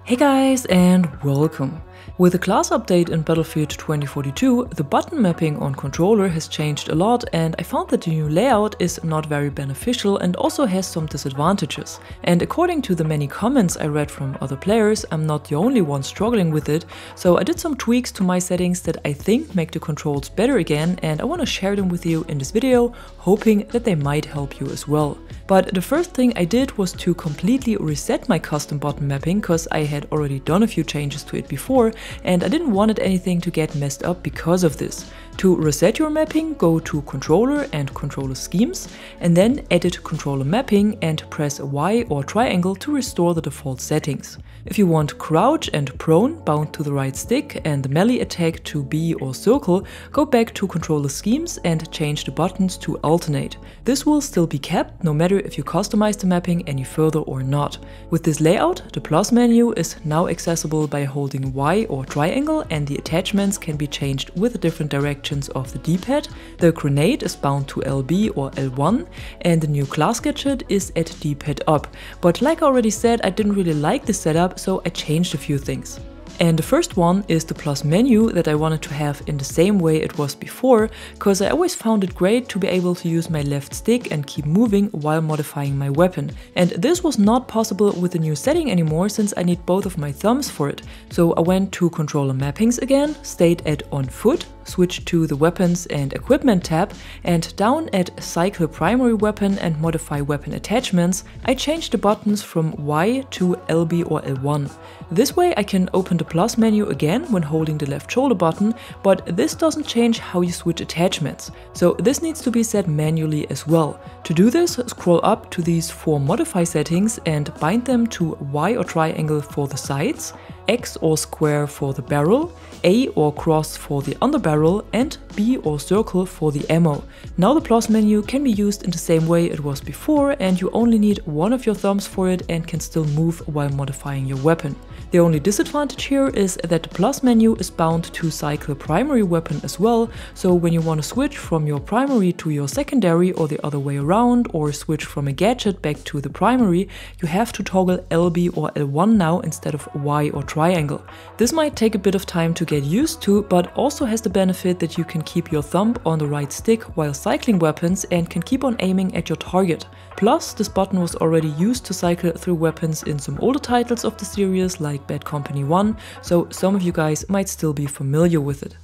Hey guys, and welcome! With the class update in Battlefield 2042, the button mapping on controller has changed a lot, and I found that the new layout is not very beneficial and also has some disadvantages. And according to the many comments I read from other players, I'm not the only one struggling with it, so I did some tweaks to my settings that I think make the controls better again, and I want to share them with you in this video, hoping that they might help you as well. But the first thing I did was to completely reset my custom button mapping, because I had already done a few changes to it before and I didn't want anything to get messed up because of this. To reset your mapping, go to Controller and Controller Schemes, and then Edit Controller Mapping and press Y or triangle to restore the default settings. If you want Crouch and Prone bound to the right stick and the melee attack to B or circle, go back to Controller Schemes and change the buttons to alternate. This will still be kept no matter if you customize the mapping any further or not. With this layout, the plus menu is now accessible by holding Y or triangle, and the attachments can be changed with the different directions of the D-pad. The grenade is bound to LB or L1, and the new Class Gadget is at D-pad up. But like I already said, I didn't really like this setup, so I changed a few things. And the first one is the plus menu that I wanted to have in the same way it was before, because I always found it great to be able to use my left stick and keep moving while modifying my weapon. And this was not possible with the new setting anymore, since I need both of my thumbs for it. So I went to controller mappings again, stayed at on foot, switched to the weapons and equipment tab, and down at cycle primary weapon and modify weapon attachments, I changed the buttons from Y to LB or L1. This way I can open the plus menu again when holding the left shoulder button, but this doesn't change how you switch attachments. So this needs to be set manually as well. To do this, scroll up to these 4 modify settings and bind them to Y or triangle for the sights, X or square for the barrel, A or cross for the underbarrel, and B or circle for the ammo. Now the plus menu can be used in the same way it was before, and you only need one of your thumbs for it and can still move while modifying your weapon. The only disadvantage here is that the plus menu is bound to cycle primary weapon as well, so when you want to switch from your primary to your secondary or the other way around, or switch from a gadget back to the primary, you have to toggle LB or L1 now instead of Y or triangle. This might take a bit of time to get used to, but also has the benefit that you can keep your thumb on the right stick while cycling weapons and can keep on aiming at your target. Plus, this button was already used to cycle through weapons in some older titles of the series like Bad Company 1, so some of you guys might still be familiar with it.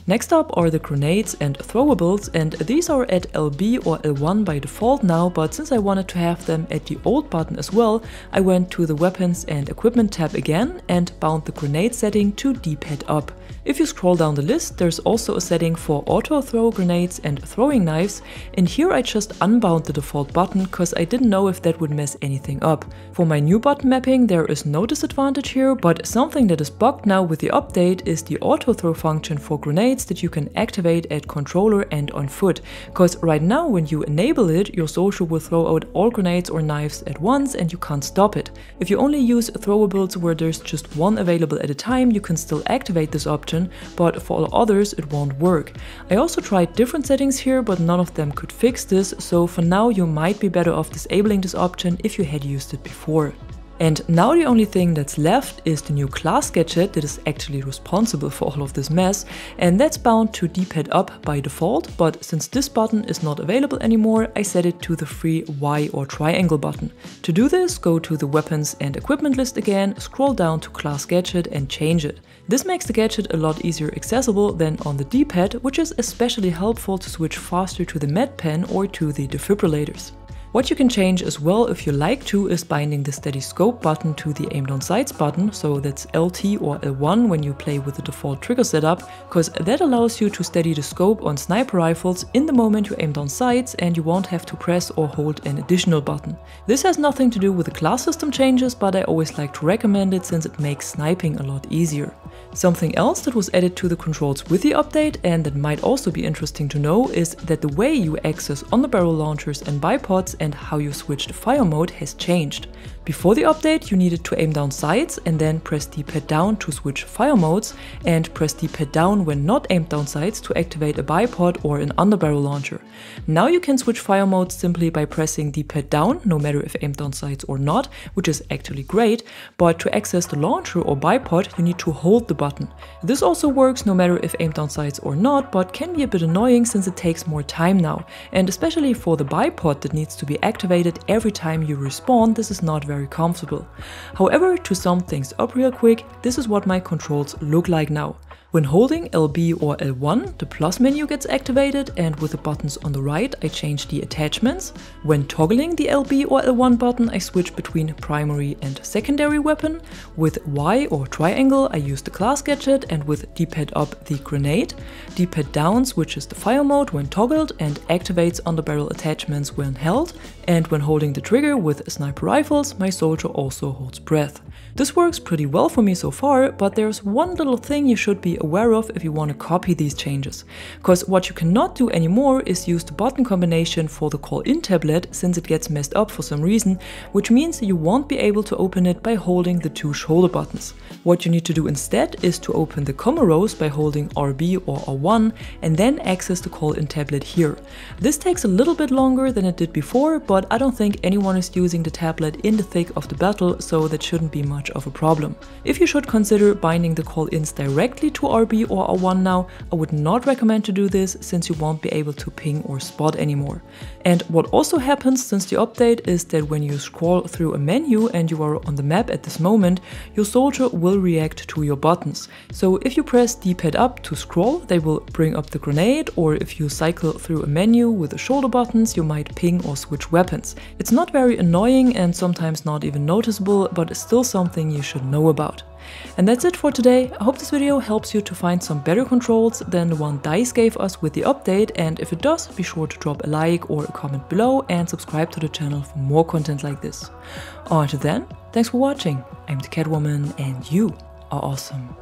Next up are the grenades and throwables, and these are at LB or L1 by default now, but since I wanted to have them at the old button as well, I went to the weapons and equipment tab again and bound the grenade setting to D-pad up. If you scroll down the list, there's also a setting for auto throw grenades and throwing knives, and here I just unbound the default button because I didn't know if that would mess anything up. For my new button mapping there is no disadvantage here, but something that is bugged now with the update is the auto throw function for grenades that you can activate at controller and on foot, because right now when you enable it, your social will throw out all grenades or knives at once and you can't stop it. If you only use throwables where there's just one available at a time, you can still activate this option, but for all others it won't work. I also tried different settings here, but none of them could fix this, so for now you might be better off disabling this option if you had used it before. And now the only thing that's left is the new Class Gadget that is actually responsible for all of this mess, and that's bound to D-pad up by default, but since this button is not available anymore, I set it to the free Y or triangle button. To do this, go to the weapons and equipment list again, scroll down to Class Gadget and change it. This makes the gadget a lot easier accessible than on the D-pad, which is especially helpful to switch faster to the med pen or to the defibrillators. What you can change as well if you like to is binding the steady scope button to the aim down sights button, so that's LT or L1 when you play with the default trigger setup, because that allows you to steady the scope on sniper rifles in the moment you aim down sights and you won't have to press or hold an additional button. This has nothing to do with the class system changes, but I always like to recommend it since it makes sniping a lot easier. Something else that was added to the controls with the update, and that might also be interesting to know, is that the way you access underbarrel launchers and bipods and how you switch to fire mode has changed. Before the update, you needed to aim down sights and then press D-pad down to switch fire modes, and press D-pad down when not aimed down sights to activate a bipod or an underbarrel launcher. Now you can switch fire modes simply by pressing D-pad down, no matter if aimed down sights or not, which is actually great, but to access the launcher or bipod, you need to hold the button. This also works no matter if aimed down sights or not, but can be a bit annoying since it takes more time now, and especially for the bipod that needs to be activated every time you respawn, this is not very comfortable. However, to sum things up real quick, this is what my controls look like now. When holding LB or L1, the plus menu gets activated, and with the buttons on the right, I change the attachments. When toggling the LB or L1 button, I switch between primary and secondary weapon. With Y or triangle, I use the Class Gadget, and with D-pad up, the grenade. D-pad down switches the fire mode when toggled and activates underbarrel attachments when held. And when holding the trigger with sniper rifles, my soldier also holds breath. This works pretty well for me so far, but there's one little thing you should be aware of if you want to copy these changes. Cause what you cannot do anymore is use the button combination for the call-in tablet, since it gets messed up for some reason, which means you won't be able to open it by holding the two shoulder buttons. What you need to do instead is to open the combo rows by holding RB or R1 and then access the call-in tablet here. This takes a little bit longer than it did before, but I don't think anyone is using the tablet in the thick of the battle, so that shouldn't be much of a problem. If you should consider binding the call-ins directly to RB or R1 now, I would not recommend to do this since you won't be able to ping or spot anymore. And what also happens since the update is that when you scroll through a menu and you are on the map at this moment, your soldier will react to your buttons. So if you press D-pad up to scroll, they will bring up the grenade, or if you cycle through a menu with the shoulder buttons, you might ping or switch weapons. It's not very annoying and sometimes not even noticeable, but it's still something you should know about. And that's it for today. I hope this video helps you to find some better controls than the one DICE gave us with the update, and if it does, be sure to drop a like or a comment below and subscribe to the channel for more content like this. Until then, thanks for watching. I'm the Catwoman and you are awesome.